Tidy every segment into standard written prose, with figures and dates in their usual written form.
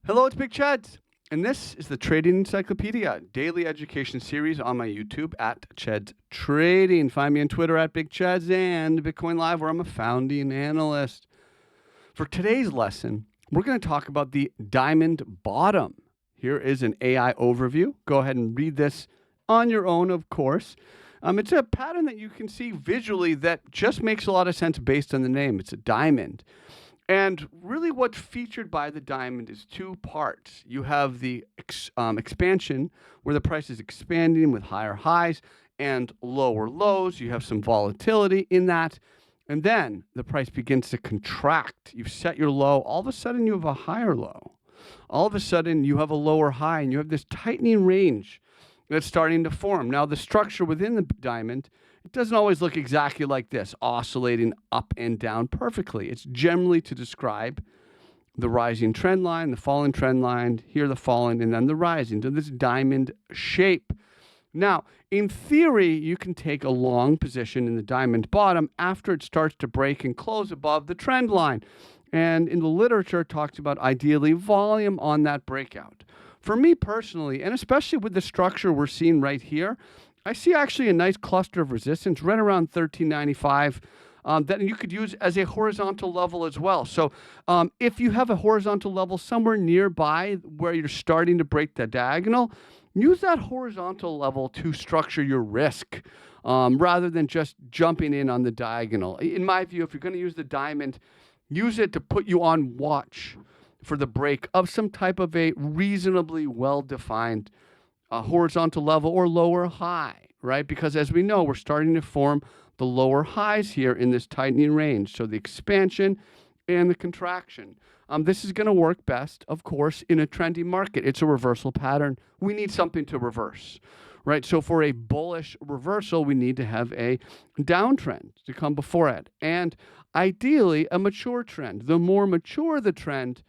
Hello, it's Big Chad, and this is the Trading Encyclopedia Daily Education series on my YouTube at Chad's Trading. Find me on Twitter at Big Chads and Bitcoin Live, where I'm a founding analyst. For today's lesson, we're going to talk about the diamond bottom. Here is an AI overview. Go ahead and read this on your own, of course. It's a pattern that you can see visually that just makes a lot of sense based on the name. It's a diamond. And really what's featured by the diamond is two parts. You have the expansion, where the price is expanding with higher highs and lower lows. You have some volatility in that. And then the price begins to contract. You've set your low. All of a sudden, you have a higher low. All of a sudden, you have a lower high, and you have this tightening range that's starting to form. Now, the structure within the diamond, it doesn't always look exactly like this, oscillating up and down perfectly. It's generally to describe the rising trend line, the falling trend line, here the falling, and then the rising, to this diamond shape. Now, in theory, you can take a long position in the diamond bottom after it starts to break and close above the trend line. And in the literature, it talks about ideally volume on that breakout. For me personally, and especially with the structure we're seeing right here, I see actually a nice cluster of resistance right around 1395 that you could use as a horizontal level as well. So if you have a horizontal level somewhere nearby where you're starting to break the diagonal, use that horizontal level to structure your risk rather than just jumping in on the diagonal. In my view, if you're going to use the diamond, use it to put you on watch for the break of some type of a reasonably well-defined horizontal level or lower high, right? Because as we know, we're starting to form the lower highs here in this tightening range. So the expansion and the contraction. This is going to work best, of course, in a trendy market. It's a reversal pattern. We need something to reverse, right? So for a bullish reversal, we need to have a downtrend to come before it. And ideally, a mature trend. The more mature the trend,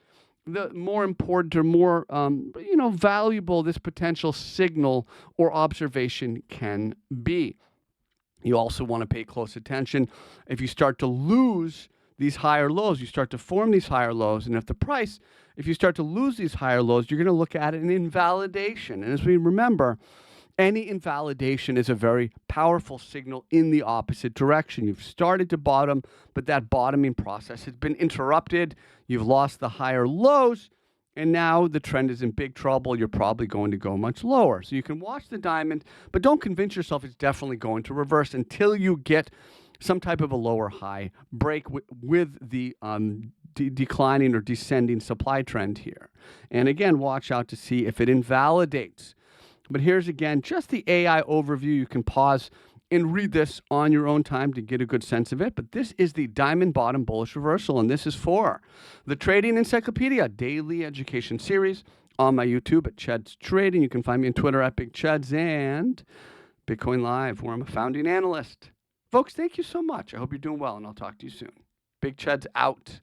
the more important or more valuable this potential signal or observation can be. You also want to pay close attention. If you start to lose these higher lows, you start to form these higher lows. And if you start to lose these higher lows, you're going to look at an invalidation. And as we remember, any invalidation is a very powerful signal in the opposite direction. You've started to bottom, but that bottoming process has been interrupted. You've lost the higher lows, and now the trend is in big trouble. You're probably going to go much lower. So you can watch the diamond, but don't convince yourself it's definitely going to reverse until you get some type of a lower high break with the declining or descending supply trend here. And again, watch out to see if it invalidates. But here's again just the AI overview. You can pause and read this on your own time to get a good sense of it. But this is the diamond bottom bullish reversal, and this is for the Trading Encyclopedia Daily Education series on my YouTube at Chad's Trading. You can find me on Twitter at Big Chads and Bitcoin Live, where I'm a founding analyst. Folks, thank you so much. I hope you're doing well, and I'll talk to you soon. Big Chads out.